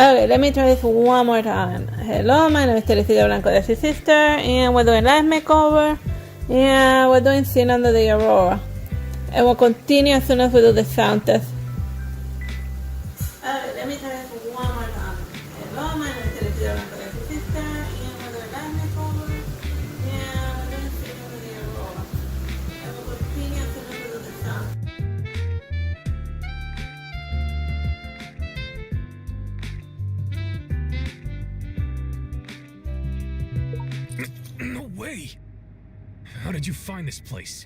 Okay, let me try this one more time. Hello, my name is Teresita Blanco, that's your sister, and we're doing Life Makeover, and we're doing Scene Under the Aurora. And we'll continue as soon as we do the sound test. Okay, let me try this one more time. Hello, my name is Teresita Blanco, that's your sister, and we're doing Life Makeover, and we're doing Scene Under the Aurora. And we'll continue as soon as we do the sound. No way! How did you find this place?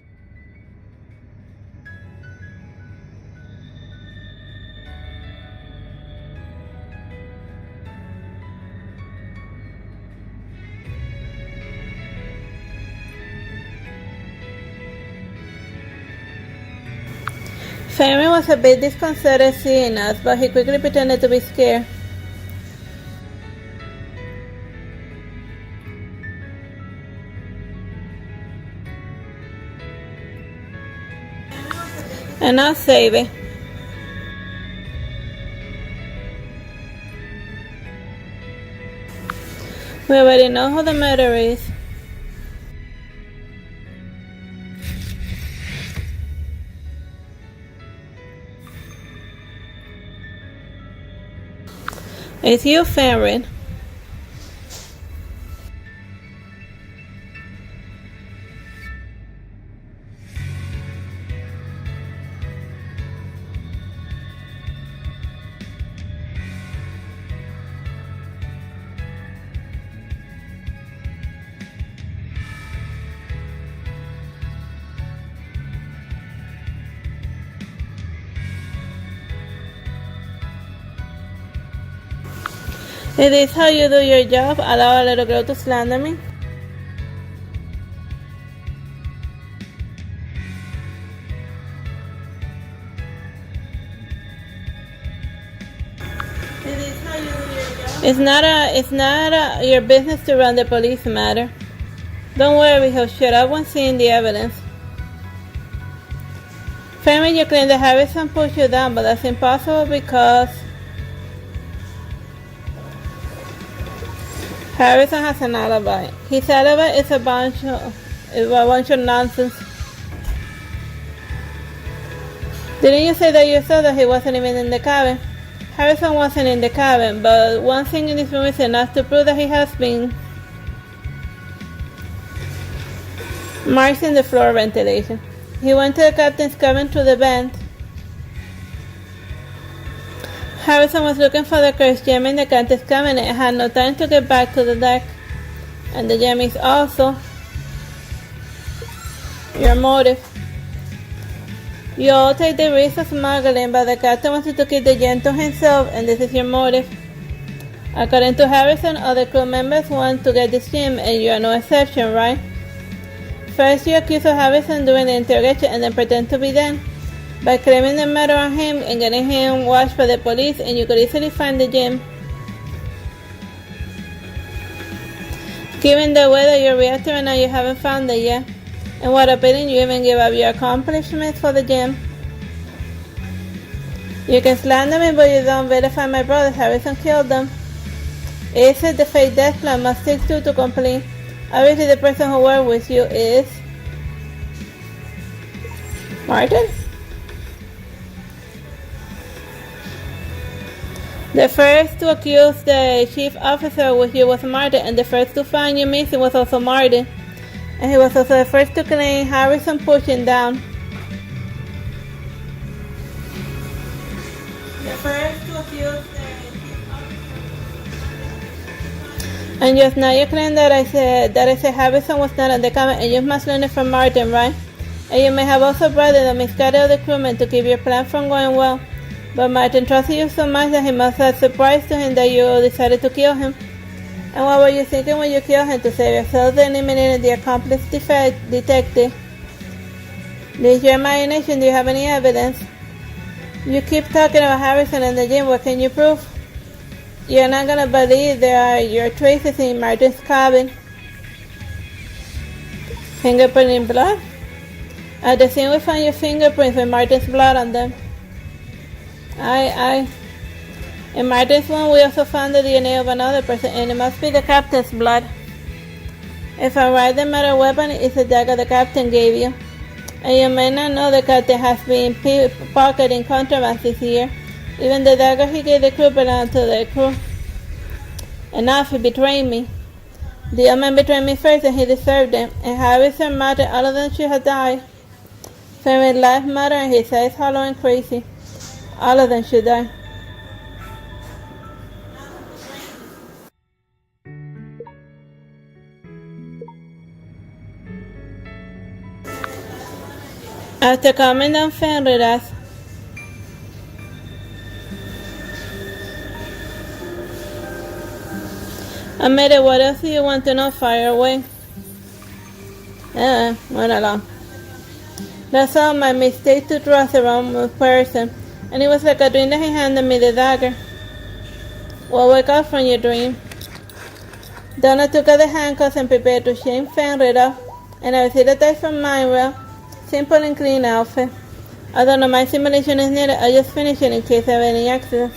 Family was a bit disconcerted seeing us, but he quickly pretended to be scared. And I'll save it. We already know who the murderer is. It's you, Farron. Is this how you do your job? Allow a little girl to slander me? Is this how you do your job? It's not your business to run the police matter. Don't worry, he'll shut up when seeing the evidence. Family, you claim that Harrison pushed you down, but that's impossible because Harrison has an alibi. His alibi is a bunch of nonsense. Didn't you say that you saw that he wasn't even in the cabin? Harrison wasn't in the cabin, but one thing in this room is enough to prove that he has been. Marks in the floor ventilation. He went to the captain's cabin through the vent. Harrison was looking for the cursed gem in the captain's cabin and had no time to get back to the deck. And the gem is also your motive. You all take the risk of smuggling, but the captain wanted to keep the gem to himself, and this is your motive. According to Harrison, other crew members want to get this gem, and you are no exception, right? First, you accuse of Harrison during the interrogation and then pretend to be them by claiming the murder on him and getting him watched by the police, and you could easily find the gem. Given the way that you're reacting right now, you haven't found it yet. And what appearing you even give up your accomplishments for the gem. You can slander me, but you don't verify my brothers. Harrison killed them. Is it the fake death plan must take two to complete? Obviously the person who worked with you is Martin? The first to accuse the chief officer with you was Martin, and the first to find you missing was also Martin. And he was also the first to claim Harrison pushing down. The first to accuse the chief officer. And just now you claim that I said Harrison was not on the cabin, and you must learn it from Martin, right? And you may have also bribed the misguided of the crewmen to keep your plan from going well. But Martin trusted you so much that he must have surprised to him that you decided to kill him. And what were you thinking when you killed him? To save yourself and eliminate the accomplice detective? This is your imagination. Do you have any evidence? You keep talking about Harrison and the gym. What can you prove? You're not gonna believe there are your traces in Martin's cabin. Fingerprint in blood? At the scene we found your fingerprints with Martin's blood on them. In Martin's one, we also found the DNA of another person, and it must be the captain's blood. If I write the metal weapon, it's the dagger the captain gave you. And you may not know the captain has been pocketing contraband this year. Even the dagger he gave the crew belonged to the crew. And now if he betrayed me. The old man betrayed me first and he deserved it. And Harris and Martin, all of them should have died. Fearing life matter and his eyes hollow and crazy. All of them should die. After calming down Fenrir, I made it. What else do you want to know? Fire away. Went along. That's all my mistake to trust the wrong person. And it was like a dream that he handed me the dagger. Well, wake up from your dream. Donna took out the handcuffs and prepared to shame Fenrir, and I received a text from Myra. Simple and clean outfit. I don't know, my simulation is needed. I just finished it in case of any accident.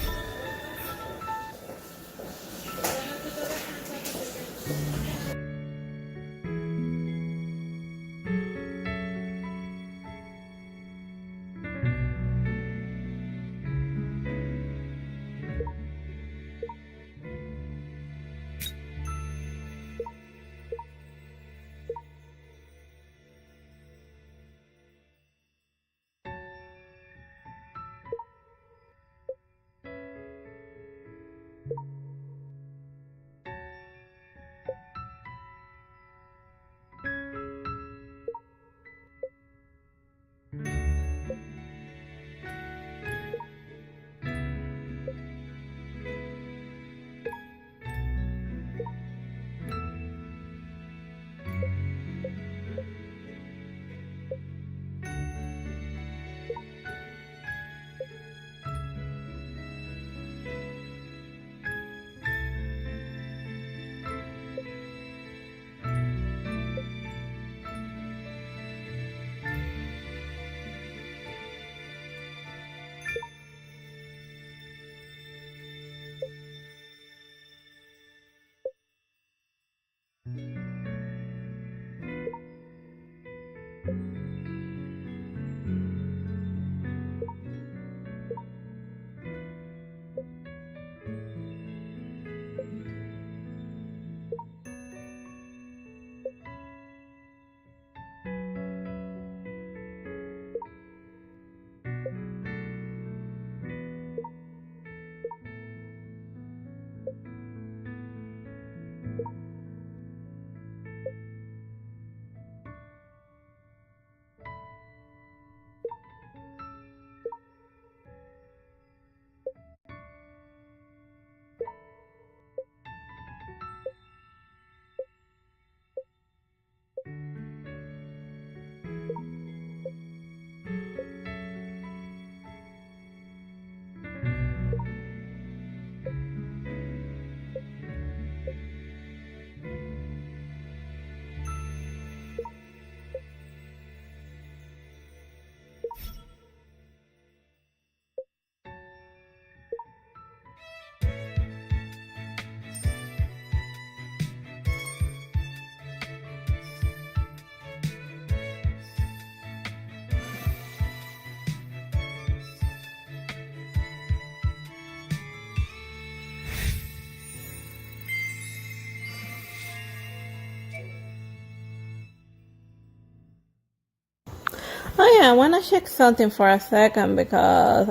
Oh yeah, I want to check something for a second because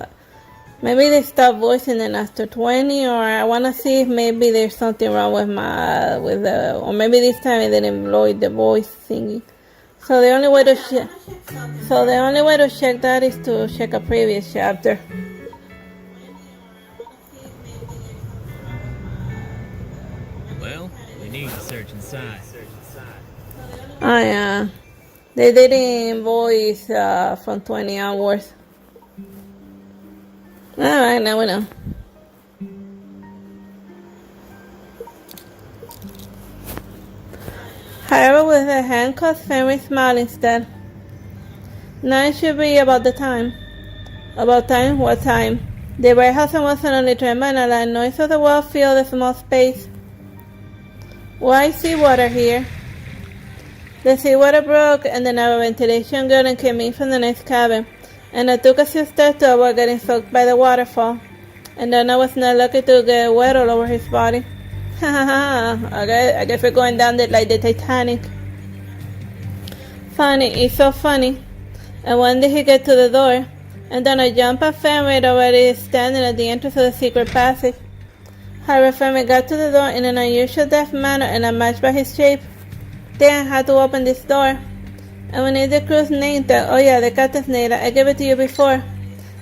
maybe they stopped voicing it after 20, or I want to see if maybe there's something wrong with or maybe this time it didn't load the voice singing. So the only way to check that is to check a previous chapter. Well, we need to search inside. Oh yeah. They didn't voice from 20 hours. Alright, now we know. However, with the handcuffs, Henry smiled instead. Now it should be about the time. About time? What time? The warehouse was suddenly trembled, and the noise of the wall filled the small space. Why seawater here? The seawater broke, and the narrow ventilation curtain came in from the next cabin, and I took a few steps to avoid getting soaked by the waterfall. And then I was not lucky to get wet all over his body. Ha ha ha, I guess we're going down there like the Titanic. Funny, it's so funny. And when did he get to the door? And then I jumped at Fenway already standing at the entrance of the secret passage. However, Fenway got to the door in an unusual deft manner and I matched by his shape. Then I had to open this door. And we need the crew's name tag. Oh yeah, the captain's name tag. I gave it to you before.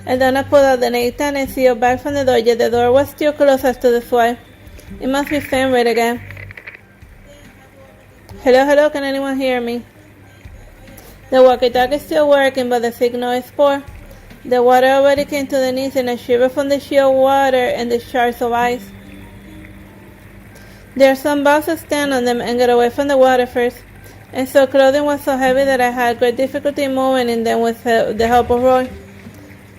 And then I pulled out the name tag and sealed back from the door, yet the door was still closed after the swipe. It must be Fenway again. Hello, can anyone hear me? The walkie-talkie is still working, but the signal is poor. The water already came to the knees and I shivered from the sheer water and the shards of ice. There are some boxes stand on them and get away from the water first. And so clothing was so heavy that I had great difficulty moving in them with the help of Roy.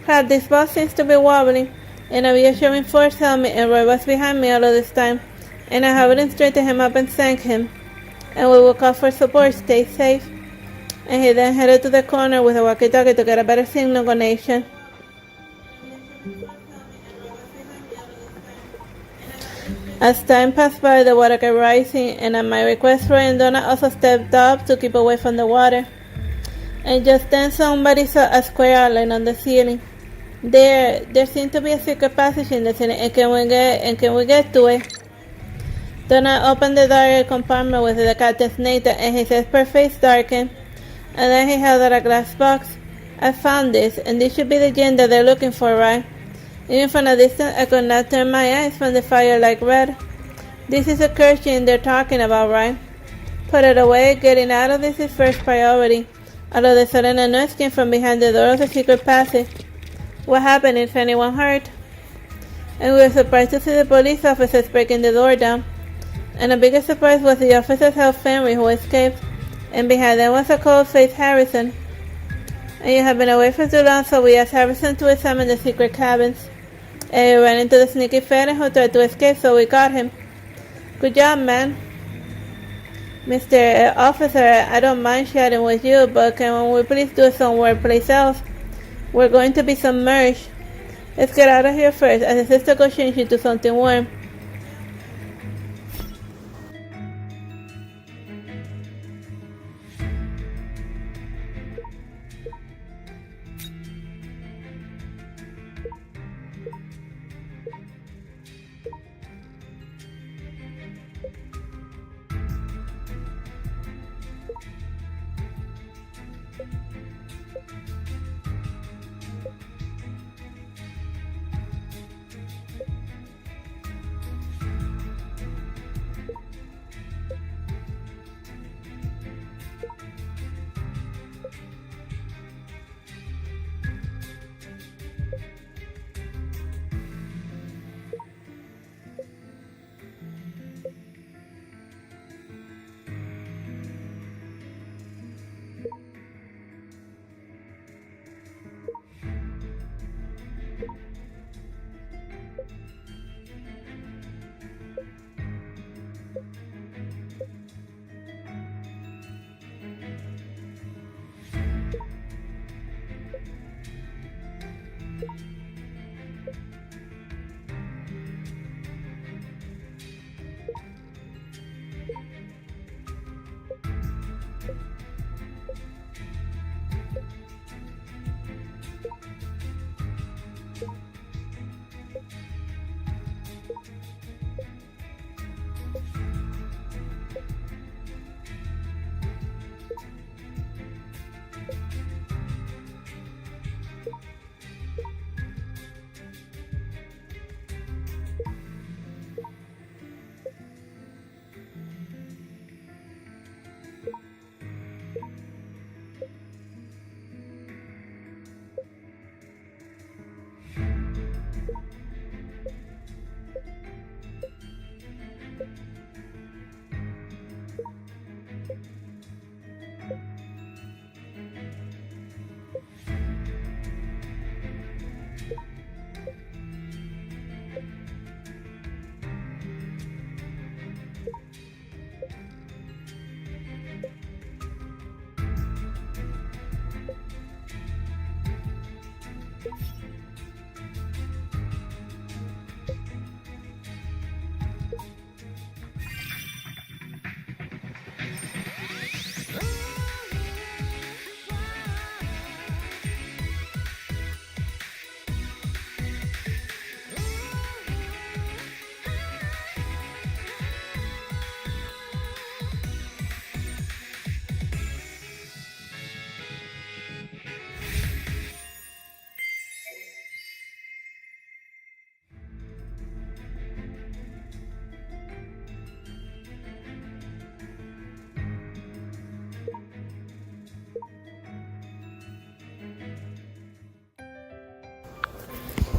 Crap, this box seems to be wobbling, and a reassuring force held me, and Roy was behind me all of this time, and I hurried straightened him up and sank him. And we will call for support, stay safe. And he then headed to the corner with a walkie-talkie to get a better signal connection. As time passed by, the water kept rising, and at my request, Roy and Donna also stepped up to keep away from the water. And just then somebody saw a square outline on the ceiling. There seemed to be a secret passage in the ceiling, and can we get to it? Donna opened the dark compartment with the captain's name tag, and his expert face darkened. And then he held out a glass box. I found this, and this should be the gem that they're looking for, right? Even from a distance, I could not turn my eyes from the fire like red. This is a curse gem they're talking about, right? Put it away. Getting out of this is first priority. All of a sudden, a noise came from behind the door of the secret passage. What happened? Is anyone hurt? And we were surprised to see the police officers breaking the door down. And a bigger surprise was the officers helped Fenway, who escaped. And behind them was a cold-faced Harrison. And you have been away for too long, so we asked Harrison to examine the secret cabins. And we ran into the sneaky Fenway who tried to escape, so we caught him. Good job, man. Mr. Officer, I don't mind chatting with you, but can we please do it somewhere else? We're going to be submerged. Let's get out of here first, as the sister will change into something warm.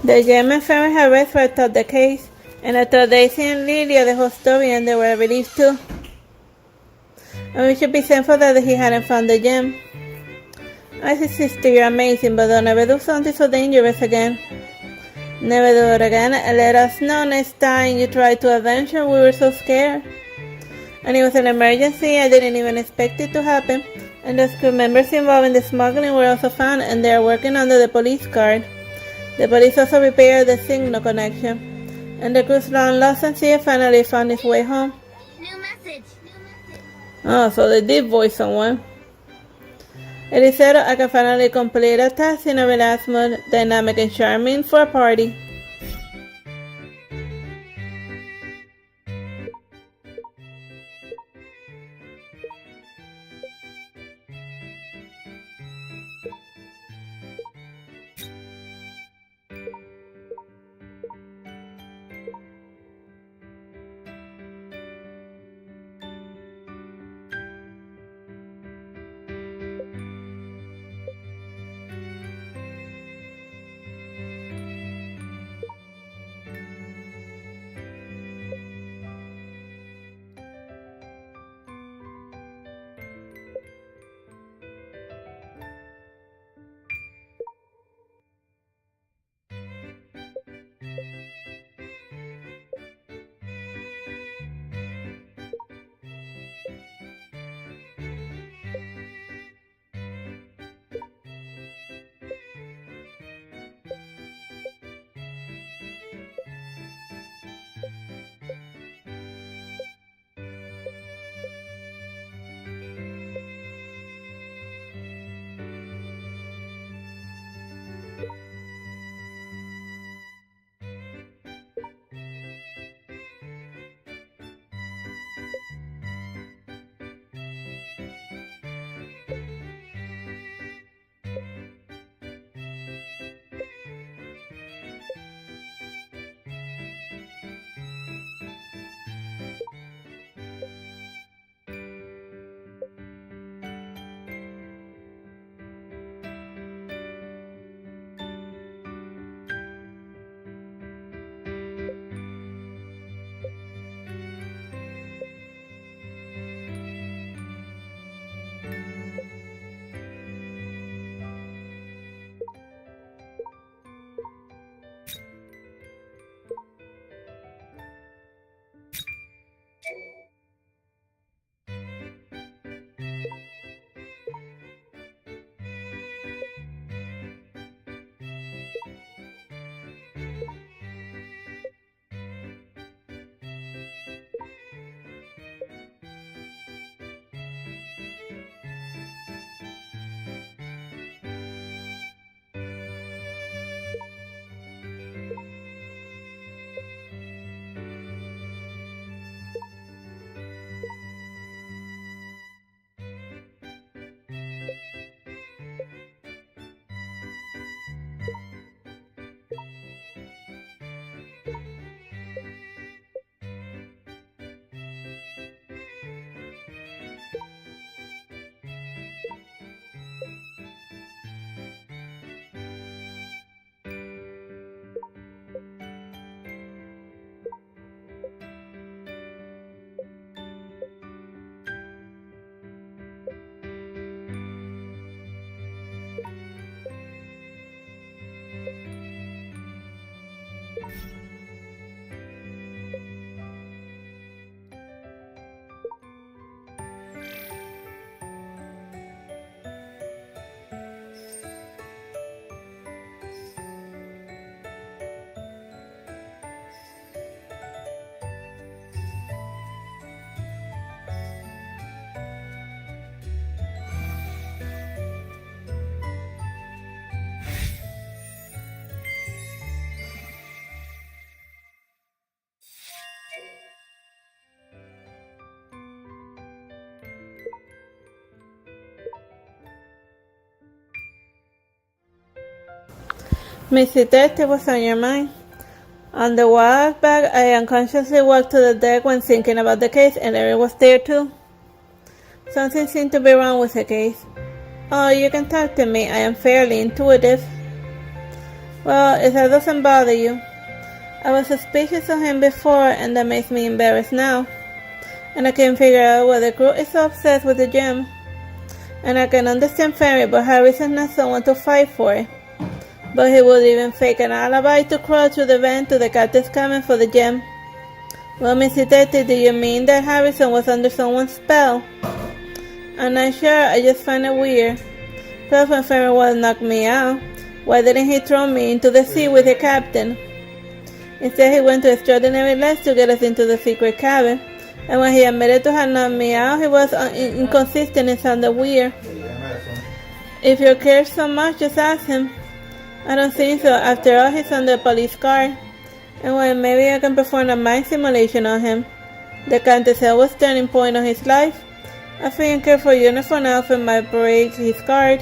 The German family had read of the case, and after Daisy and Lilia the whole story, and they were relieved too. And we should be thankful that he hadn't found the gem. I see, sister, you're amazing, but don't ever do something so dangerous again. Never do it again, and let us know next time you try to adventure. We were so scared. And it was an emergency, I didn't even expect it to happen. And the crew members involved in the smuggling were also found, and they are working under the police guard. The police also repaired the signal connection. And the crew's long lost and see finally found its way home. New message. Oh, so they did voice someone. Elisero, I can finally complete a task in a relaxed mood, dynamic and charming for a party. Mrs. Detective, what's on your mind? On the walk back, I unconsciously walked to the deck when thinking about the case, and Eric was there too. Something seemed to be wrong with the case. Oh, you can talk to me. I am fairly intuitive. Well, if that doesn't bother you, I was suspicious of him before, and that makes me embarrassed now. And I can't figure out why the crew is so obsessed with the gem. And I can understand Ferry, but Harris is not someone to fight for it. But he would even fake an alibi to crawl through the vent to the captain's cabin for the gem. Well, Miss Detective, do you mean that Harrison was under someone's spell? I'm not sure, I just find it weird. Plus, when Ferry was knocked me out, why didn't he throw me into the sea with the captain? Instead, he went to extraordinary lengths to get us into the secret cabin. And when he admitted to have knocked me out, he was inconsistent and sounded weird. If you care so much, just ask him. I don't think so. After all, he's under a police guard. And well, maybe I can perform a mind simulation on him. The Countess was turning point of his life. I think a careful uniform outfit might break his guard.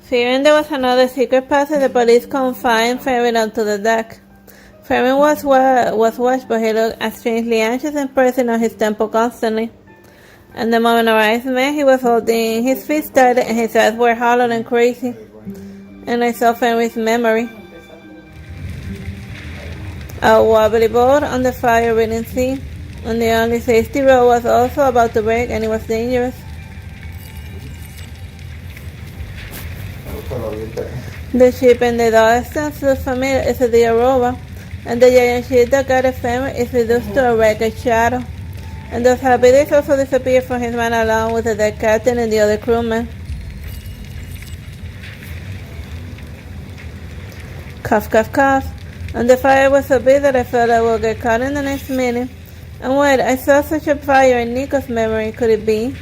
Fearing there was another secret passage, the police confined Fermin onto the deck. Fermin was watched, but he looked strangely anxious and pressing on his temple constantly. And the moment our eyes met, he was holding his feet tight and his eyes were hollow and crazy. And I saw Fermin's memory. A wobbly boat on the fire-ridden sea. and the only safety rope was also about to break, and it was dangerous. The ship in the distance looks familiar. It's the Aurora, and the giant ship that got ephemeral is reduced to a wrecked shadow. And those habits also disappeared from his mind along with the dead captain and the other crewmen. Cough, cough, cough. And the fire was so big that I felt I would get caught in the next minute. And wait, I saw such a fire in Nico's memory. Could it be?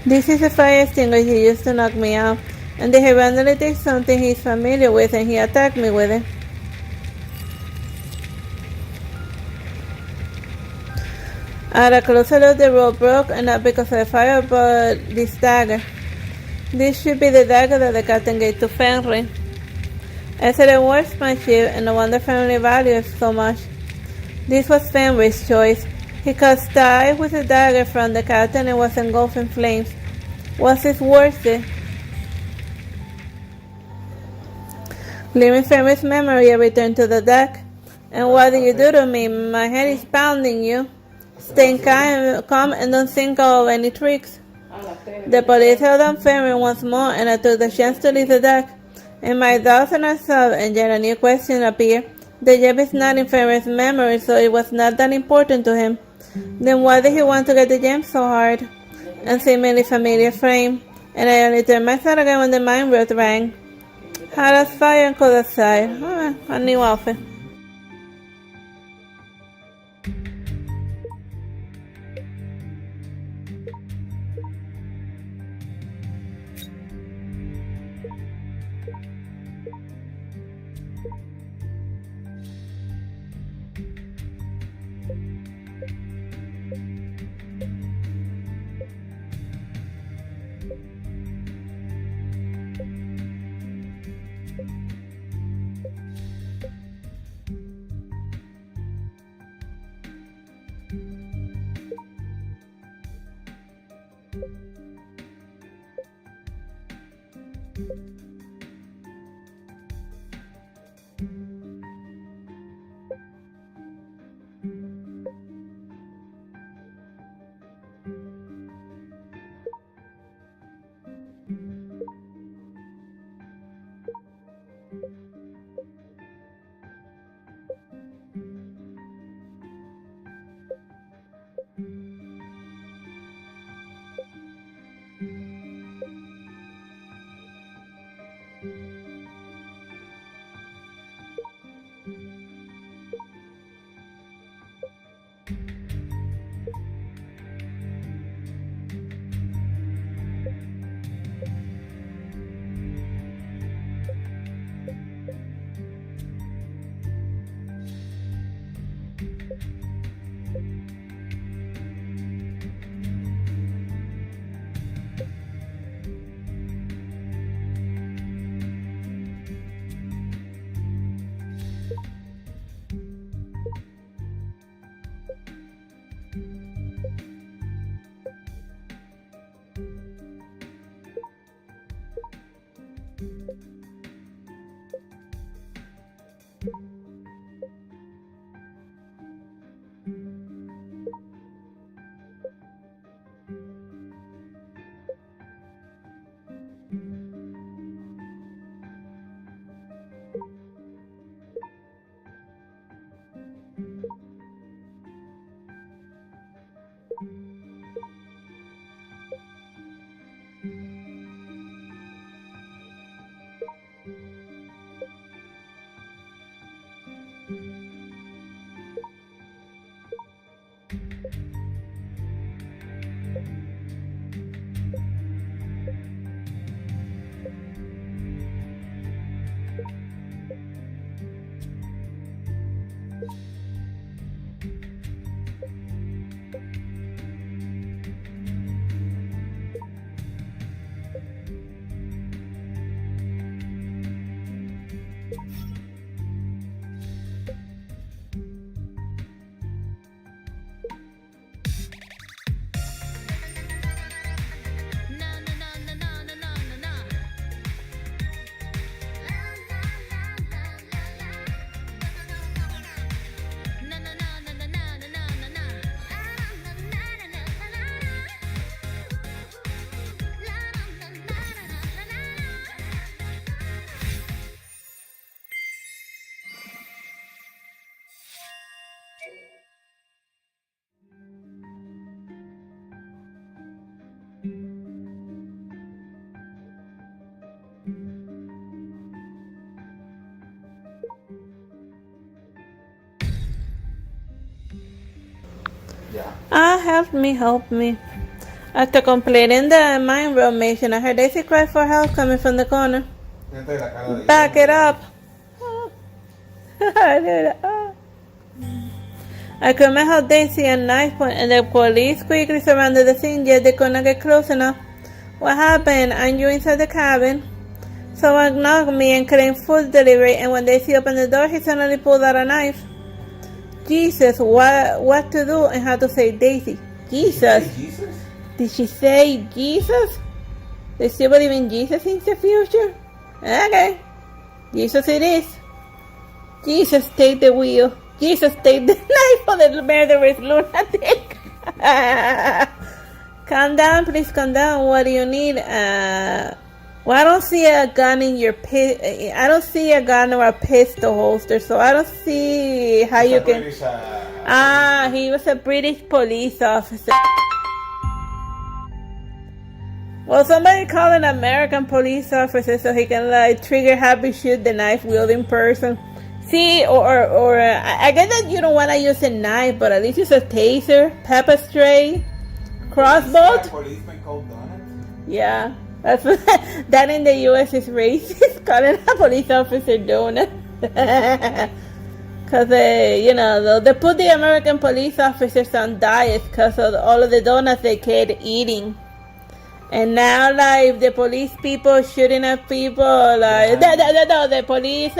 This is a fire extinguisher he used to knock me out. And he randomly takes something he's familiar with and he attacked me with it. At a closer look, the rope broke, and not because of the fire, but this dagger. This should be the dagger that the captain gave to Fenrir. Excellent workmanship, and no wonder family valued it so much. This was Fenrir's choice. He cut ties with a dagger from the captain and was engulfed in flames. Was it worth it? Leaving Fenrir's memory, I returned to the deck. And what did you do to me? My head is pounding you. Stay calm and don't think of any tricks. The police held on Fenrir once more, and I took the chance to leave the deck. And my doubts and myself, and yet a new question appeared. The gem is not in Fenrir's memory, so it was not that important to him. Then why did he want to get the gem so hard? And seemingly familiar frame. And I only turned my side again when the mine rod rang. Hot as fire and cold as side. A new outfit. Help me. After completing the mind room mission, I heard Daisy cry for help coming from the corner. Back it up. I could make out Daisy and knife point, and the police quickly surrounded the scene, yet they could not get close enough. What happened? Aren't you inside the cabin? Someone knocked me and claimed food delivery, and when Daisy opened the door, he suddenly pulled out a knife. Jesus, what to do and how to say Daisy? Jesus. Did she say Jesus? They still believe in Jesus in the future? Okay. Jesus it is. Jesus, take the wheel. Jesus, take the knife of the murderous lunatic. Calm down, please calm down. What do you need? Well, I don't see a gun in your I don't see a gun or a pistol holster, so I don't see how you can. He was a British police officer. Well, somebody call an American police officer so he can trigger happy shoot the knife wielding person. See, or I get that you don't want to use a knife, but at least use a taser, pepper spray, crossbow. Policeman called Donut? Yeah, that's that in the U.S. is racist. Calling a police officer donut. Because they put the American police officers on diets because of all of the donuts they kept eating. And now, the police people shooting at people, the police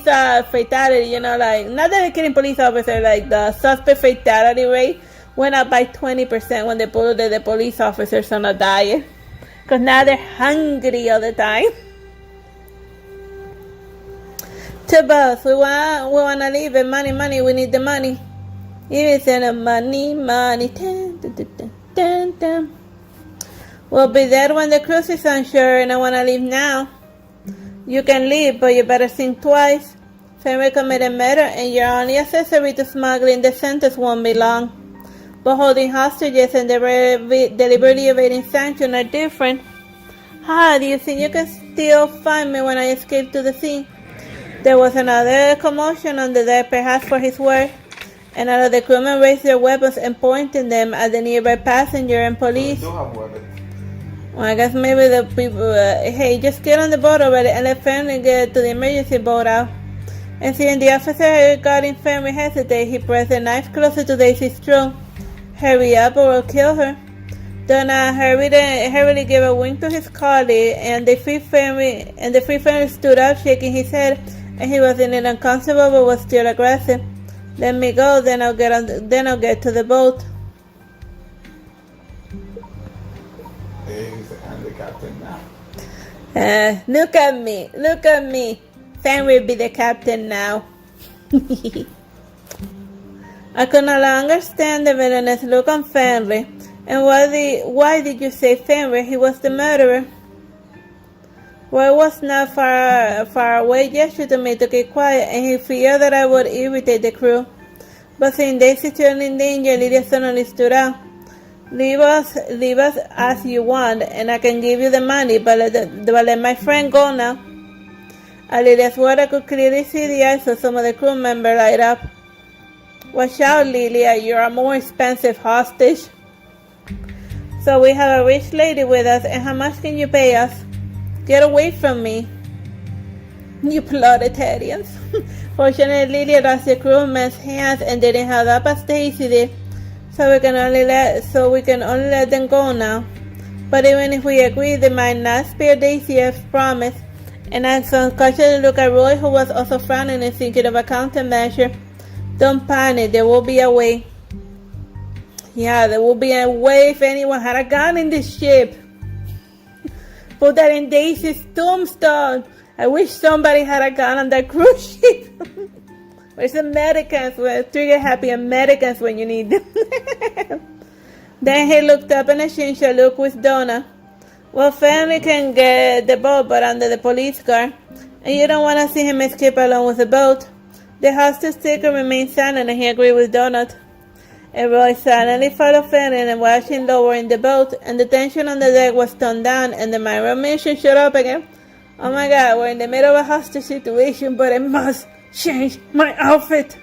fatality, not that they're killing police officers, the suspect fatality rate went up by 20% when they put the police officers on a diet. Because now they're hungry all the time. To both, we want to leave it, money, we need the money. Even saying money, dun, dun. We'll be there when the cruise is unsure, and I want to leave now. You can leave, but you better think twice. Fenrir committed murder, and your only accessory to smuggling the sentence won't be long. But holding hostages and deliberately evading sanction are different. Do you think you can still find me when I escape to the sea? There was another commotion on the deck, perhaps for his work. And all of the crewmen raised their weapons and pointed them at the nearby passenger and police. They do have weapons. Well, I guess maybe the people, hey, just get on the boat already and let Fenrir get to the emergency boat out. And seeing the officer regarding Fenrir hesitate, he pressed the knife closer to Daisy's throat. Hurry up or we'll kill her. Donna hurriedly gave a wink to his colleague, and the free Fenrir stood up, shaking his head, and he was in an uncomfortable but was still aggressive. Let me go, then I'll get to the boat. He's the captain now. Look at me. Fenrir be the captain now. I could no longer stand the villainous look on Fenrir. And why did you say Fenrir? He was the murderer. Well, it was not far away gesture to me to keep quiet, and he feared that I would irritate the crew. But seeing Daisy turning in danger, Lydia suddenly stood out. Leave us as you want, and I can give you the money, but let my friend go now. At Lydia's word, I could clearly see the eyes of some of the crew members light up. Watch out, Lilia, you're a more expensive hostage. So we have a rich lady with us, and how much can you pay us? Get away from me, you proletarians. Fortunately, Lilia lost the crewman's hands and didn't have up as Daisy did, so we can only let them go now. But even if we agree, they might not spare Daisy as promised. And I cautiously looked at Roy, who was also frowning and thinking of a countermeasure. Don't panic, there will be a way. Yeah, there will be a way if anyone had a gun in this ship. Put that in Daisy's tombstone. I wish somebody had a gun on that cruise ship. Where's the Americans? Trigger happy Americans when you need them. Then he looked up and exchanged a look with Donna. Well, family can get the boat, but under the police car. And you don't want to see him escape alone with the boat. The hostage taker remained silent, and he agreed with Donut. And Roy silently followed Fenrir and watched him lowering the boat, and the tension on the deck was toned down, and the mirror mission showed up again. Oh my god, we're in the middle of a hostage situation, but I must change my outfit.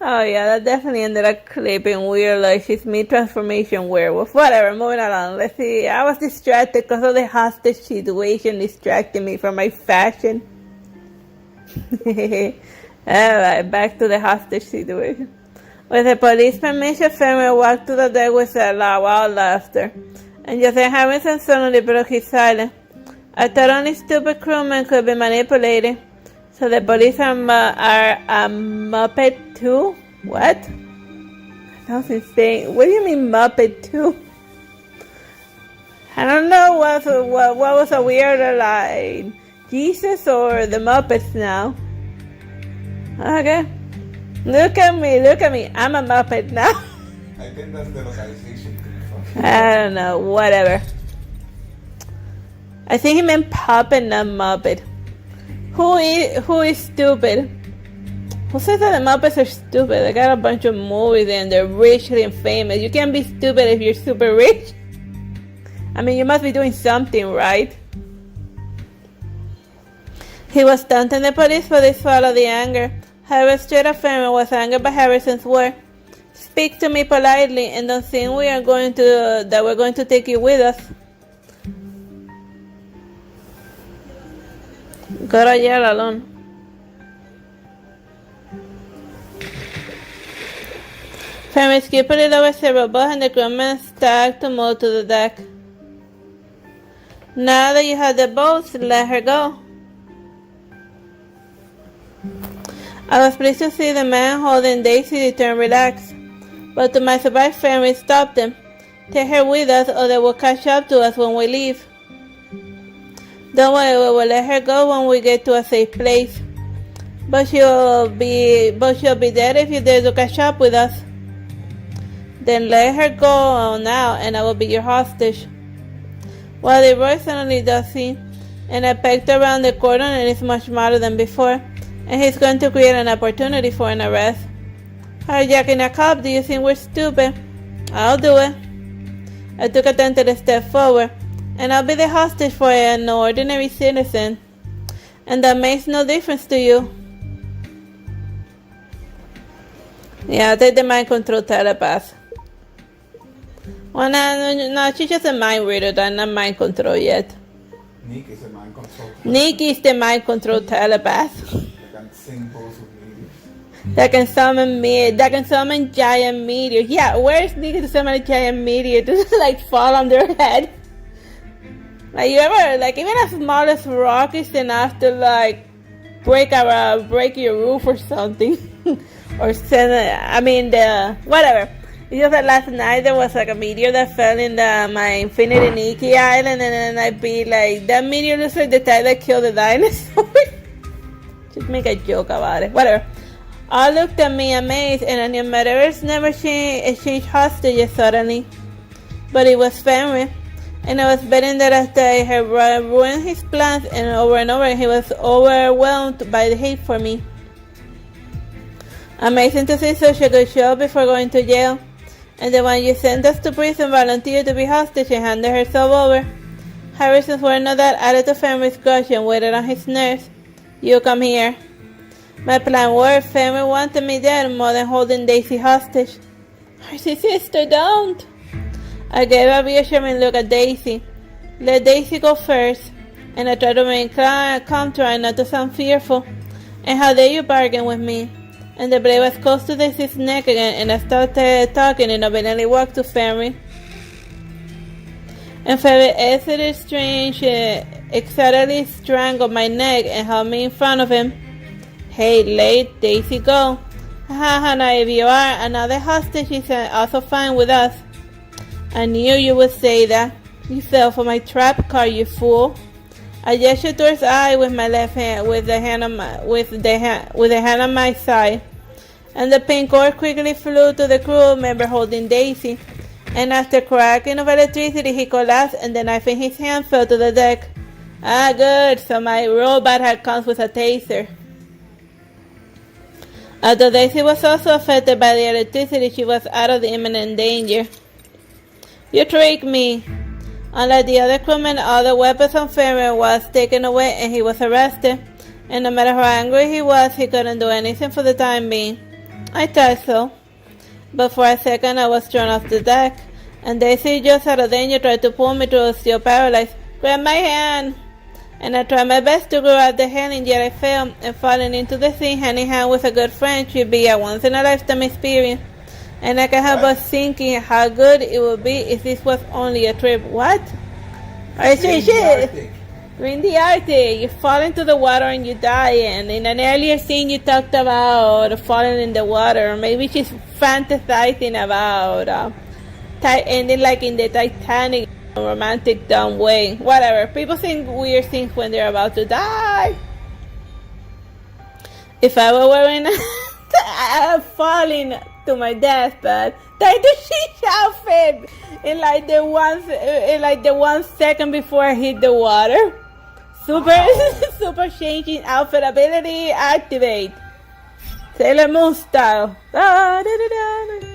Oh yeah, that definitely ended up clipping weird, like she's mid-transformation werewolf. Whatever, moving along. Let's see. I was distracted because of the hostage situation distracting me from my fashion. Alright, back to the hostage situation. With the police permission, Fenrir walked to the deck with a loud laughter. And Jose Harrison suddenly broke his silence. I thought only stupid crewmen could be manipulated. So the police are a Muppet too? What? That sounds insane. What do you mean Muppet too? I don't know what was a weirder, like Jesus or the Muppets now. Okay. Look at me. I'm a Muppet now. I think that's the localization thing. I don't know, whatever. I think he meant puppet, not Muppet. Who is stupid? Who says that the Muppets are stupid? They got a bunch of movies and they're rich and famous. You can't be stupid if you're super rich. I mean, you must be doing something right. He was taunting the police for this fall of the anger. However, straight up Fermi was angered by Harrison's word. Speak to me politely and don't think we're going to take you with us. Go to jail alone. Fermi skillfully lowered several boats and the crewmen started to move to the deck. Now that you have the boats, let her go. I was pleased to see the man holding Daisy turn relaxed, but to my surprise, Fermi stopped them. Take her with us or they will catch up to us when we leave. Don't worry, we will let her go when we get to a safe place. But she'll be dead if you dare to catch up with us. Then let her go now, and I will be your hostage. Well, the boy suddenly does see, and I peeked around the corner and it's much smaller than before, and he's going to create an opportunity for an arrest. Hijacking a cop, do you think we're stupid? I'll do it. I took a tentative step forward, and I'll be the hostage for an ordinary citizen. And that makes no difference to you. Yeah, I'll take the mind control telepath. Well, no, she's just a mind reader, that's not mind control yet. Nick is a mind control. Nick is the mind control telepath. That can sing both of meteors. That can summon giant meteors. Yeah, where's Nick to summon a giant meteor to like fall on their head? Like you ever, like even as small as rock is enough to like break your roof or something, or send. Whatever. It's just that last night there was like a meteor that fell in my Infinity Nikki Island, and then I'd be like, that meteor looks like the type that killed the dinosaur. Just make a joke about it. Whatever. All looked at me amazed, and I knew murderers never exchange hostages suddenly. But it was Fenrir, and I was betting that after I had ruined his plans and over, he was overwhelmed by the hate for me. Amazing to see such a good show before going to jail. And the one you sent us to prison volunteered to be hostage and handed herself over. Harrison's were not that added to Fenrir's grudge and waited on his nerves. You come here. My plan worked. Fenrir wanted me dead more than holding Daisy hostage. Artsy sister, don't. I gave a reassuring look at Daisy. Let Daisy go first. And I tried to remain calm, trying not to sound fearful. And how dare you bargain with me? And the blade was close to Daisy's neck again, and I started talking and evidently walked to Fenrir. And Fenrir exited strange, excitedly strangled my neck and held me in front of him. Hey, let Daisy go. Haha, naive you are. Another hostage is also fine with us. I knew you would say that. You fell for my trap card, you fool. I gestured towards eye with my left hand, with the hand on my side, and the pink cord quickly flew to the crew member holding Daisy. And after cracking of electricity, he collapsed, and the knife in his hand fell to the deck. Ah, good. So my robot had comes with a taser. Although Daisy was also affected by the electricity, she was out of the imminent danger. You tricked me. Unlike the other crewmen, all the weapons on Fenrir was taken away and he was arrested. And no matter how angry he was, he couldn't do anything for the time being. I thought so. But for a second I was thrown off the deck, and Daisy, just out of danger, tried to pull me to still paralyzed. Grab my hand! And I tried my best to grab the hand, and yet I failed, and falling into the sea hand in hand with a good friend should be a once-in-a-lifetime experience. And I can't help but thinking how good it would be if this was only a trip. What? Shit. You're in the Arctic. You fall into the water and you die. And in an earlier scene you talked about falling in the water. Maybe she's fantasizing about ending like in the Titanic, romantic dumb way. Whatever. People think weird things when they're about to die. If I were wearing falling to my deathbed. Like the sheesh outfit in like the 1 second before I hit the water. Super changing outfit ability activate. Sailor Moon style. Da, da, da, da.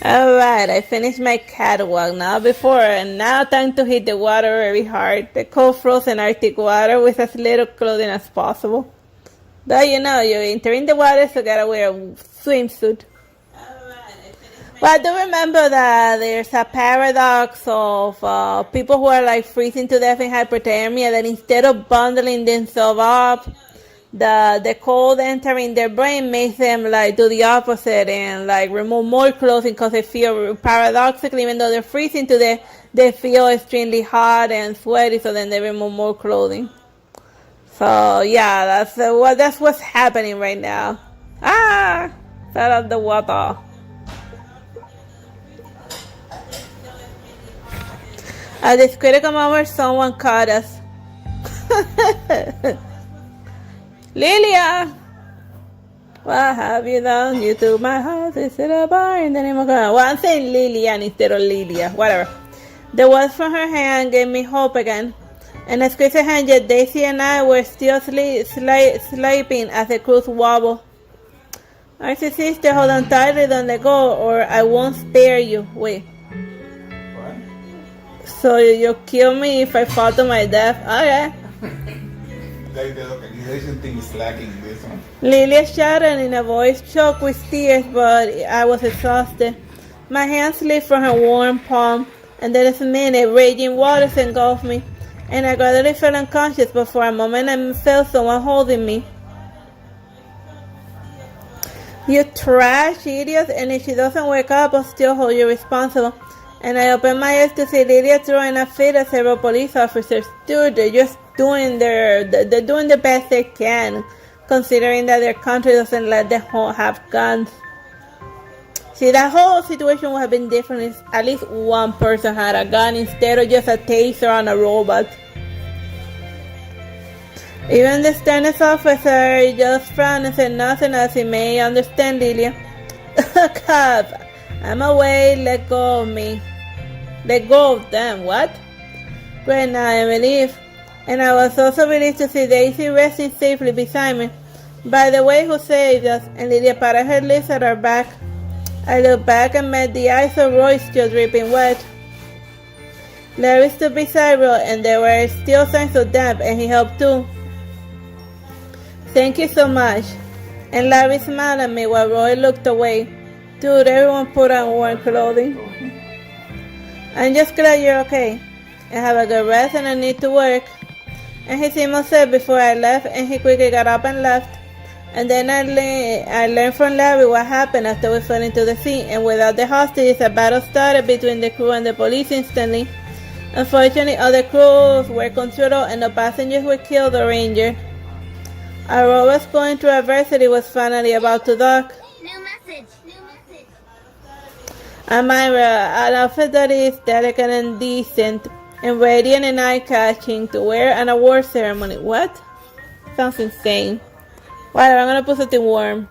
Alright, I finished my catwalk now time to hit the water very hard. The cold frozen Arctic water with as little clothing as possible. But you know, you're entering the water, so gotta wear a swimsuit. But I do remember that there's a paradox of people who are like freezing to death in hypothermia, that instead of bundling themselves up, the cold entering their brain makes them like do the opposite and like remove more clothing because they feel paradoxically, even though they're freezing to death, they feel extremely hot and sweaty, so then they remove more clothing. So yeah, that's what's happening right now. Fell out the water. At this critical moment, someone caught us. Lilia, what have you done? You took my house, is it a bar in the name of God? Well, I'm saying Lilian instead of Lilia, whatever. The words from her hand gave me hope again. And I squeezed her hand, yet Daisy and I were still sleeping as the cruise wobbled. Artsy sister, hold on tightly, don't let go, or I won't spare you. Wait. What? So you'll kill me if I fall to my death? Okay. Like the localization thing is lacking this one. Lilia shouted in a voice choked with tears, but I was exhausted. My hands slipped from her warm palm, and the next minute, raging waters engulfed me, and I gradually fell unconscious, but for a moment I felt someone holding me. You trash, idiot, and if she doesn't wake up, I'll still hold you responsible. And I opened my eyes to see Lilia throwing a fit at several police officers. Dude, they're just doing they're doing the best they can, considering that their country doesn't let them have guns. See, that whole situation would have been different if at least one person had a gun instead of just a taser on a robot. Even the sternest officer just frowned and said nothing, as he may understand Lilia. Cop, I'm away, let go of me. Let go of them, what? Great, now I am relieved. And I was also relieved to see Daisy resting safely beside me. By the way, who saved us? And Lydia patted her lips at our back. I looked back and met the eyes of Roy still dripping wet. Larry stood beside Roy, and there were still signs of damp, and he helped too. Thank you so much. And Larry smiled at me while Roy looked away. Dude, everyone put on warm clothing. I'm just glad you're okay. And have a good rest, and I need to work. And he seemed upset before I left, and he quickly got up and left. And then I learned from Larry what happened after we fell into the sea, and without the hostages, a battle started between the crew and the police instantly. Unfortunately, other crews were considered and no passengers were killed or injured. Aurora's going through adversity was finally about to dock. New message. Amira, an outfit that is delicate and decent, and radiant and eye-catching to wear at an award ceremony. What? Sounds insane. Whatever, I'm gonna put something warm.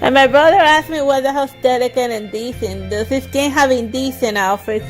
And my brother asked me what the hell's delicate and decent. Does this game have indecent outfits?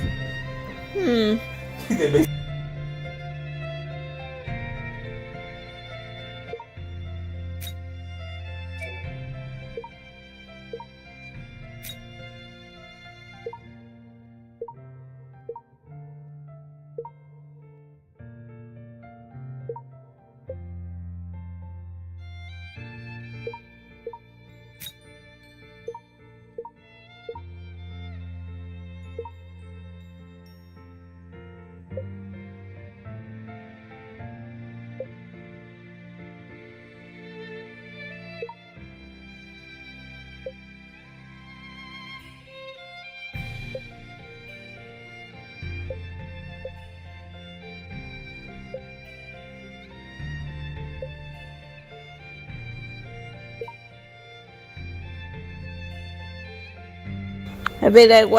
I'd be like,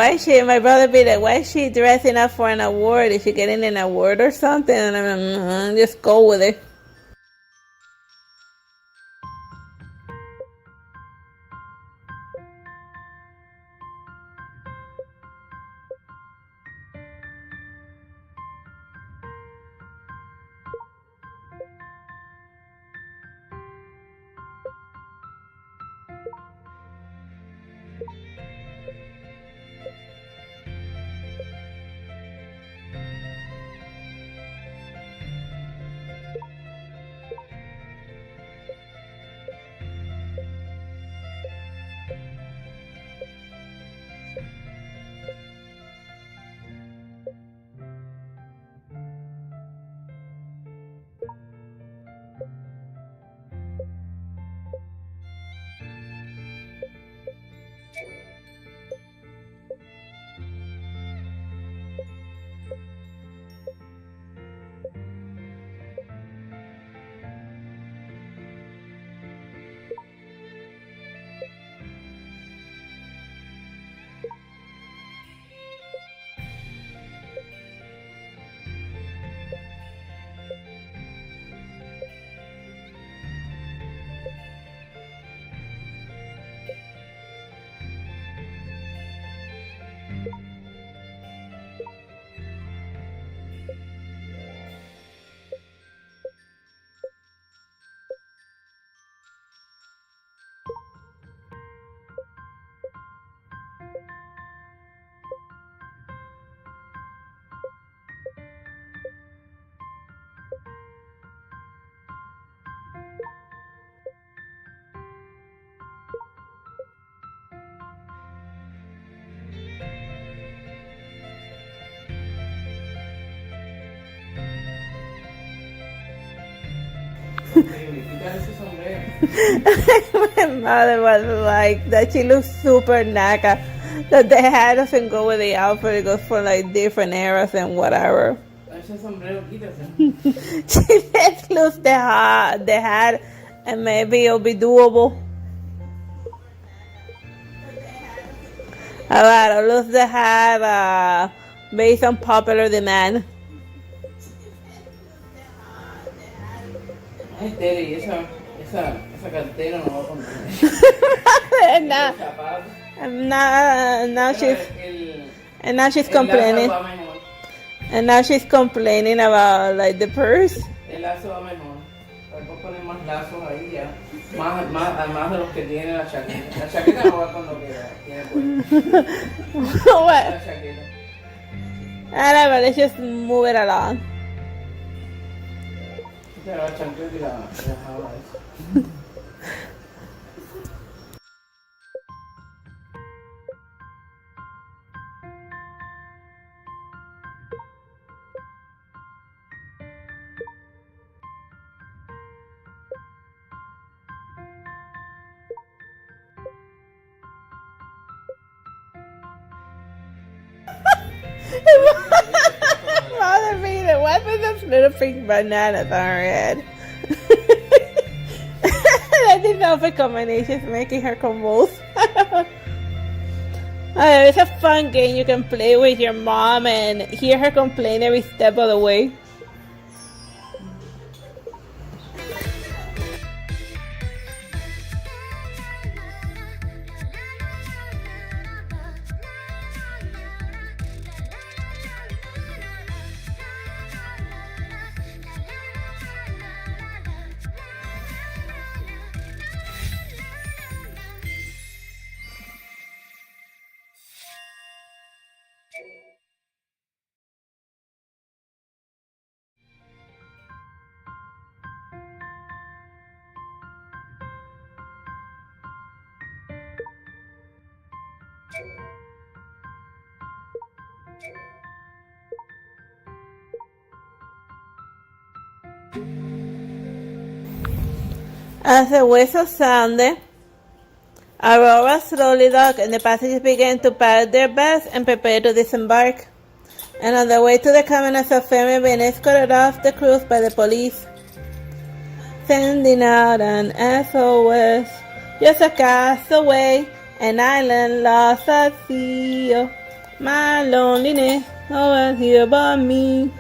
my brother be like, why is she dressing up for an award? Is she getting an award or something? And I'm just go with it. My mother was like that she looks super naca, that the hat doesn't go with the outfit, it goes for like different eras and whatever. She just lose the hat and maybe it'll be doable. Alright, I'll lose the hat based on popular demand. Ay, Tere, esa Esa cartera no va a contener. and now, Zapatos. and now she's El lazo complaining. va mejor. And now she's complaining about like the purse. El lazo va mejor. Puedes poner más lazos ahí ya. Además de los que tiene la chaqueta. La chaqueta no va con lo que tiene puesto. What? La chaqueta. Whatever, let's just move it along. Pero la chaqueta y la jabla esa. Mother Peter, what with those little pink bananas on her head? I think that was a combination making her convulse. It's a fun game you can play with your mom and hear her complain every step of the way. As the whistle sounded, Aurora slowly docked and the passengers began to pack their bags and prepare to disembark. And on their way to the cabin, a family being escorted off the cruise by the police, sending out an SOS. Just a castaway, an island lost at sea. Oh, my loneliness, no one here but me.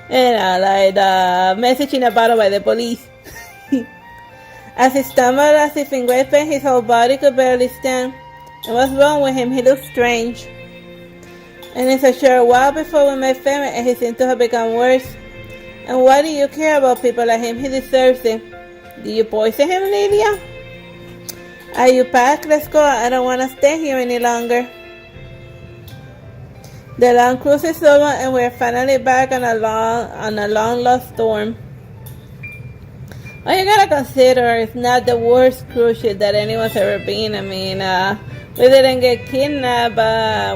And I like the message in a bottle by the police. As he stumbled as if in great pain, his whole body could barely stand. And what's wrong with him? He looked strange. And it's a short while before we met family, and he seemed to have become worse. And why do you care about people like him? He deserves it. Did you poison him, Lydia? Are you packed? Let's go. I don't want to stay here any longer. The long cruise is over, and we're finally back on a long lost storm. Well, you gotta consider it's not the worst cruise ship that anyone's ever been. I mean, we didn't get kidnapped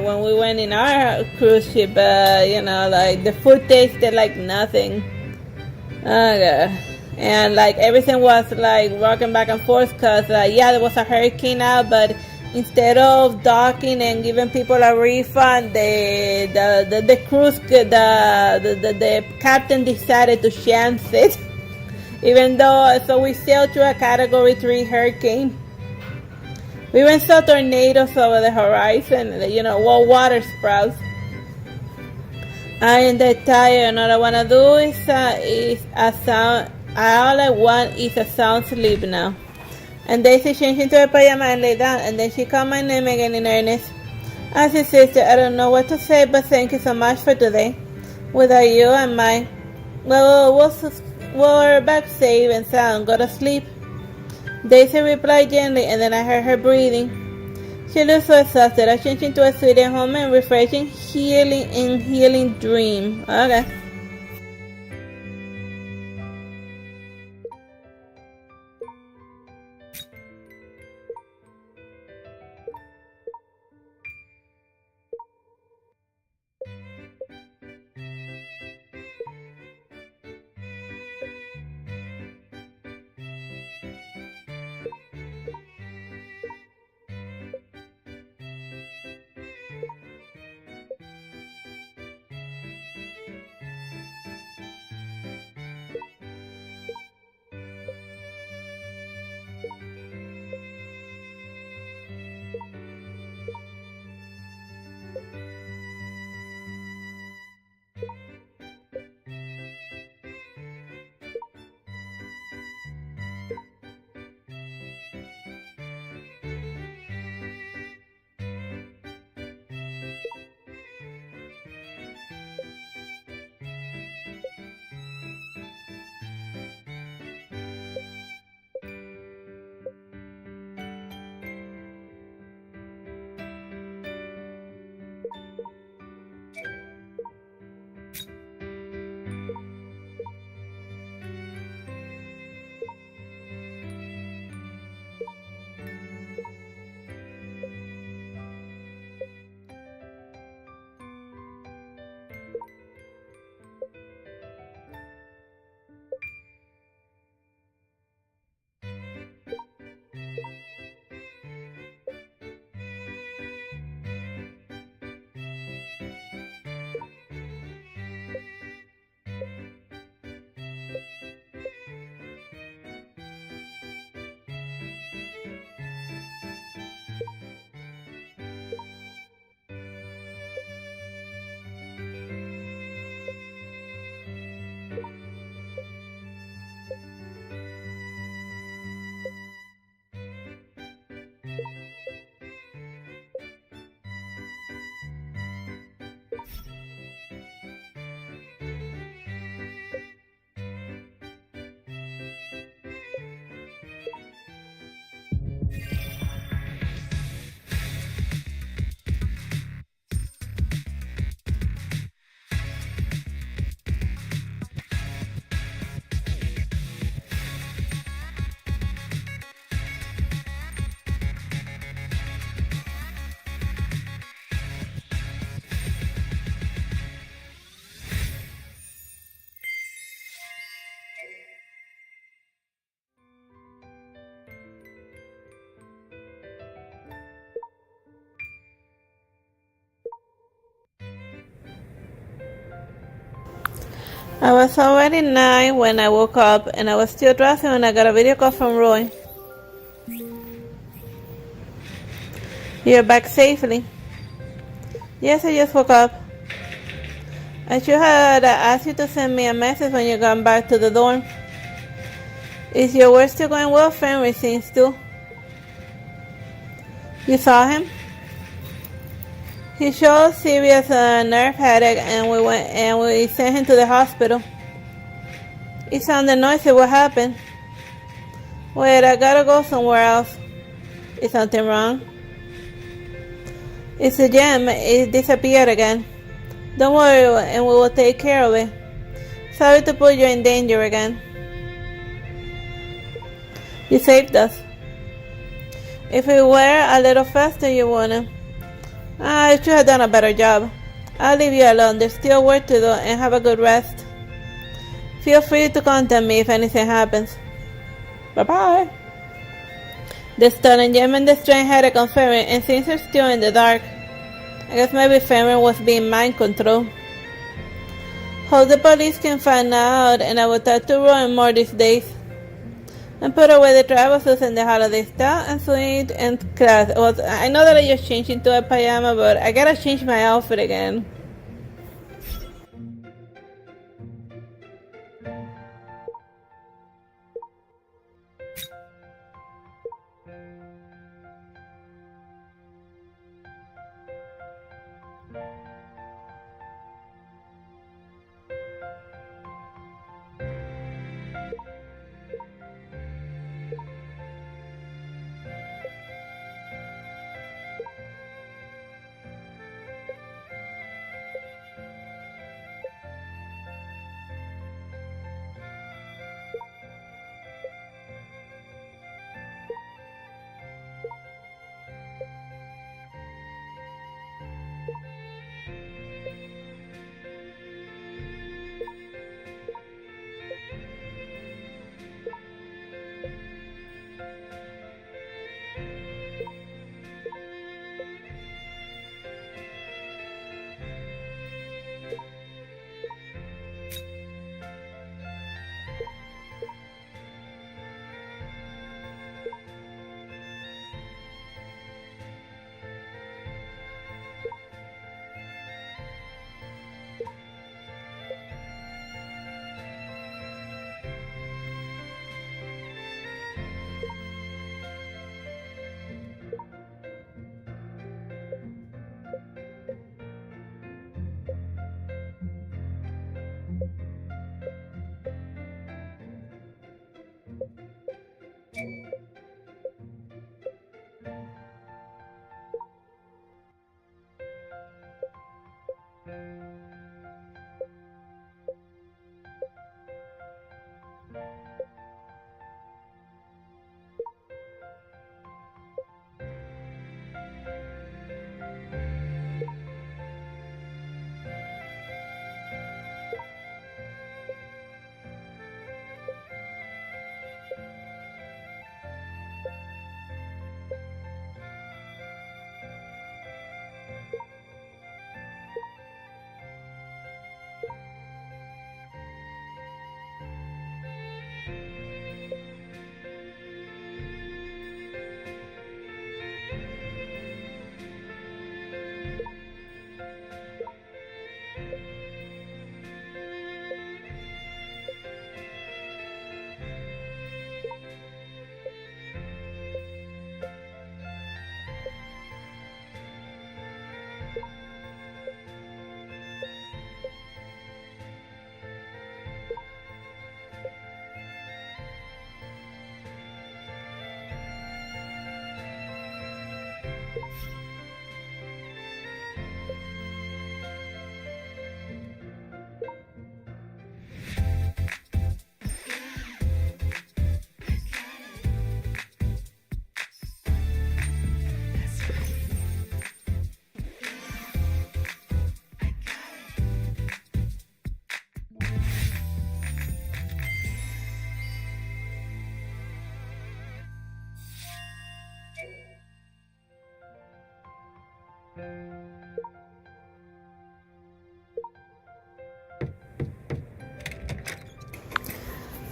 when we went in our cruise ship. Like the food tasted like nothing. Okay. And like everything was like rocking back and forth because there was a hurricane out, but instead of docking and giving people a refund, the cruise the captain decided to chance it. Even though, so we sailed through a Category 3 hurricane. We even saw tornadoes over the horizon, water sprouts. I am that tired, and all I want to do is a sound. All I want is a sound sleep now. And Daisy changed into her pajama and lay down, and then she called my name again in earnest. I said, sister, I don't know what to say, but thank you so much for today. Without you and my, we're back safe and sound. Go to sleep. Daisy replied gently, and then I heard her breathing. She looked so exhausted. I changed into a sweet and home and refreshing, healing dream. Okay. I was already 9 when I woke up, and I was still dressing when I got a video call from Roy. You're back safely. Yes, I just woke up. I should have asked you to send me a message when you got back to the dorm. Is your work still going well, family scenes too? You saw him? He showed serious nerve headache, and we sent him to the hospital. He sounded noisy. What happened? Wait, I gotta go somewhere else. Is something wrong? It's a gem. It disappeared again. Don't worry, and we will take care of it. Sorry to put you in danger again. You saved us. If we were a little faster, you wouldn't. I should have done a better job. I'll leave you alone. There's still work to do, and have a good rest. Feel free to contact me if anything happens. Bye-bye. The stolen gem and the strange headache on Ferrin, and things are still in the dark. I guess maybe Ferrin was being mind controlled. Hope the police can find out, and I will talk to Roy more these days. And put away the travel suits and the holiday stuff and sweet and class. Well, I know that I just changed into a pajama, but I gotta change my outfit again.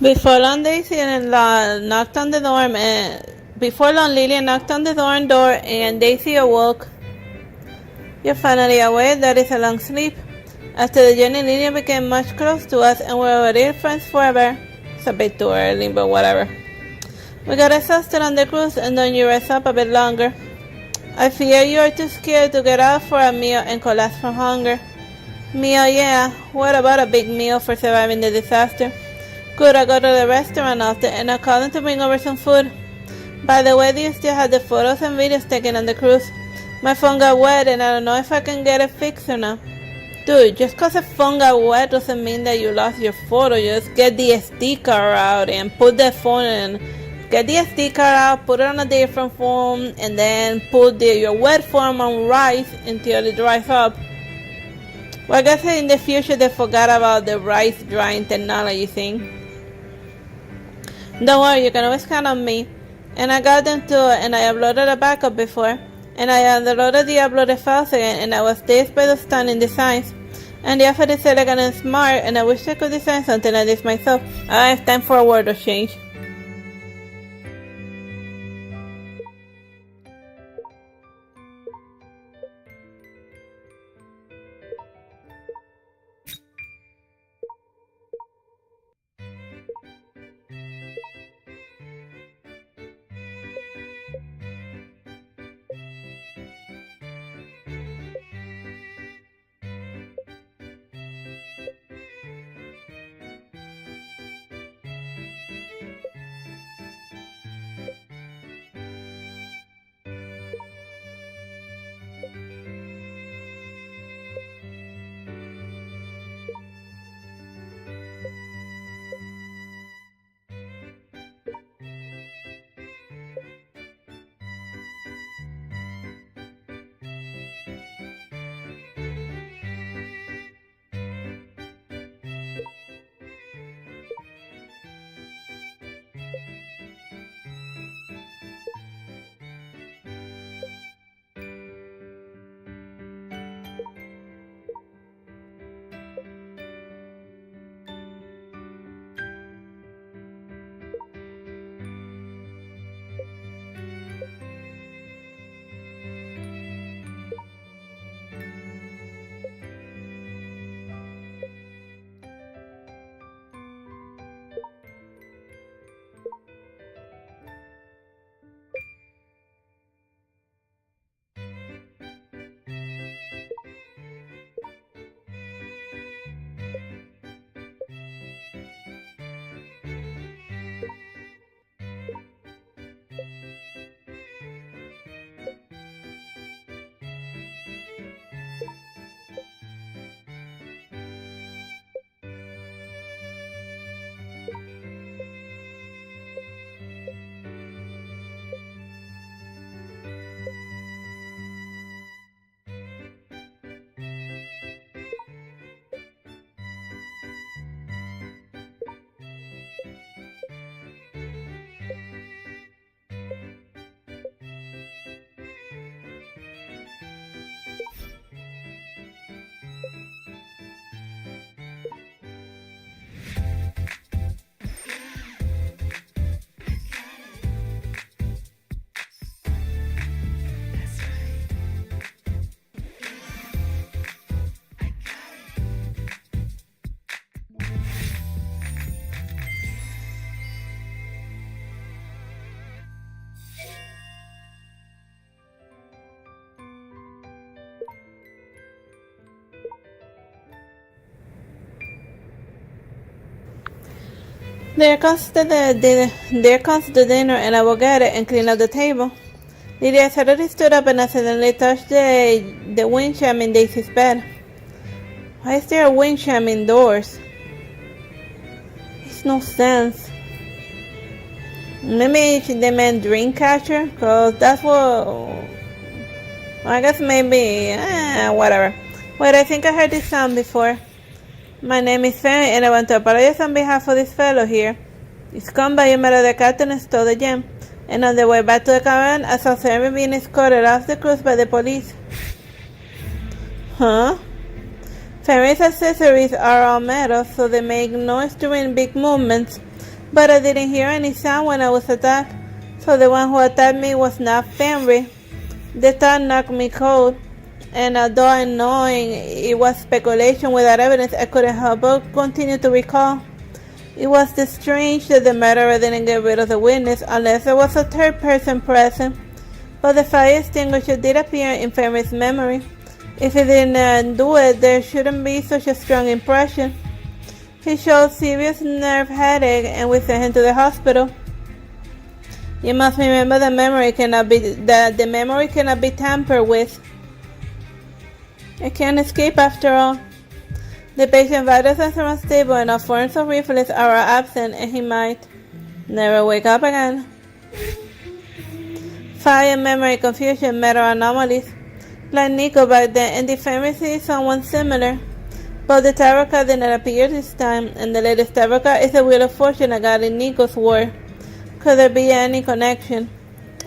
Before long, Daisy and knocked on the dorm, and before long, Lillian knocked on the dorm door, and Daisy awoke. You're finally awake. That is a long sleep. After the journey, Lillian became much close to us, and we were real friends forever. It's a bit too early, but whatever. We got exhausted on the cruise, and then you rest up a bit longer. I fear you are too scared to get out for a meal and collapse from hunger. Meal, yeah. What about a big meal for surviving the disaster? Good, I go to the restaurant often, and I call them to bring over some food. By the way, do you still have the photos and videos taken on the cruise? My phone got wet, and I don't know if I can get it fixed or not. Dude, just cause a phone got wet doesn't mean that you lost your photo. Just get the SD card out and put the phone in. Get the SD card out, put it on a different phone, and then put your wet phone on rice until it dries up. Well, I guess in the future they forgot about the rice drying technology thing. Don't worry, you can always count on me. And I got them too, and I uploaded a backup before. And I downloaded the uploaded files again, and I was dazed by the stunning designs. And the outfit is elegant and smart, and I wish I could design something like this myself. It's time for a word of change. There comes the dinner, and I will get it and clean up the table. Lydia suddenly stood up and accidentally touched the wind chime in Daisy's bed. Why is there a wind chime indoors? Makes no sense. Maybe they meant dream catcher, cause that's what. Well, I guess maybe whatever. Wait, I think I heard this sound before. My name is Fanny, and I want to apologize on behalf of this fellow here. This scumbag you met at the captain and stole the gem. And on the way back to the caravan, I saw Sammy being escorted off the cruise by the police. Huh? Ferry's accessories are all metal, so they make noise during big movements. But I didn't hear any sound when I was attacked, so the one who attacked me was not Fenrir. The thought knocked me cold, and although I knowing it was speculation without evidence, I couldn't help but continue to recall. It was strange that the murderer didn't get rid of the witness unless there was a third person present, but the fire extinguisher did appear in Fenrir's memory. If he didn't do it, there shouldn't be such a strong impression. He showed serious nerve headache and we sent him to the hospital. You must remember that the memory cannot be tampered with. It can't escape after all. The patient vitals are unstable and all forms of reflex are absent and he might never wake up again. Fire, memory, confusion, mental anomalies. Like Nico back then, and the family is someone similar. But the tarot card did not appear this time, and the latest tarot card is the Wheel of Fortune I got in Nico's word. Could there be any connection?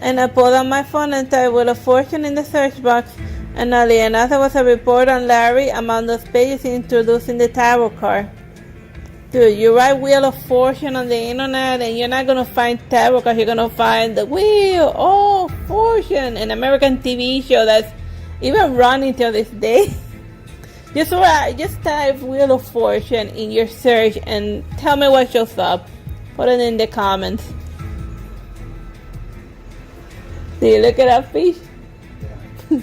And I pulled out my phone and typed Wheel of Fortune in the search box, and oddly enough there was a report on Larry among those pages introducing the tarot card. Dude, you write Wheel of Fortune on the internet and you're not gonna find tarot cards, you're gonna find the Wheel of Fortune, an American TV show that's even running till this day. Just type Wheel of Fortune in your search and tell me what shows up. Put it in the comments. Do you look it up, Fish? Yeah.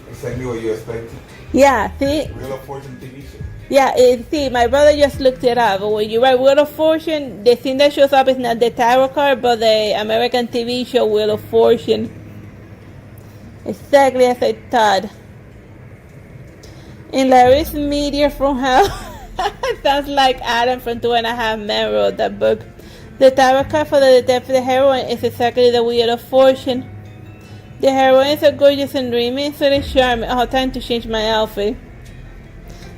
Exactly what you expected. Yeah, see? Wheel of Fortune TV show. Yeah, see, my brother just looked it up. When you write Wheel of Fortune, the thing that shows up is not the tarot card, but the American TV show Wheel of Fortune. Exactly as I thought. In Larry's Meteor from Hell. Sounds like Adam from 2.5 Men wrote that book. The tarot card for the death of the heroine is exactly the Wheel of Fortune. The heroine is so gorgeous and dreamy, so it's charming. Oh, time to change my outfit.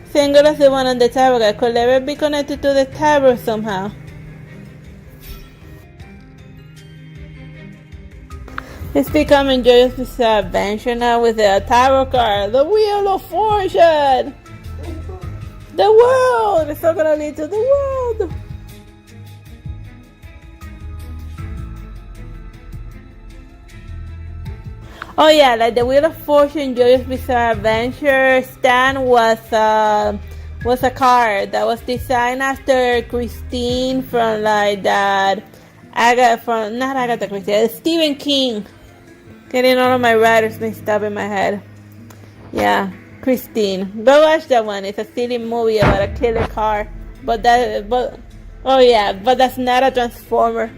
Single as the one on the tarot card could ever be connected to the tarot somehow. It's becoming joyous bizarre adventure now with the tarot card, the Wheel of Fortune. The world! It's not gonna lead to the world. Oh yeah, like the Wheel of Fortune, Joyous Bizarre Adventure stand was a card that was designed after Christine from like that not Agatha Christie, Stephen King. Getting all of my writers mixed up in my head. Yeah, Christine. Go watch that one. It's a silly movie about a killer car. But that's not a Transformer.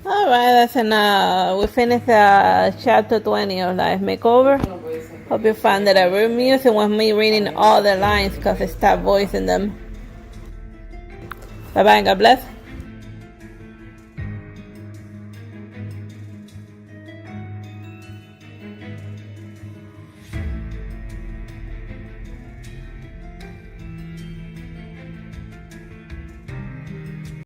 Alright, that's enough. We finished chapter 20 of Life Makeover. No puede ser. Hope you found it amusing with me reading all the lines because I stopped voicing them. Bye bye and God bless.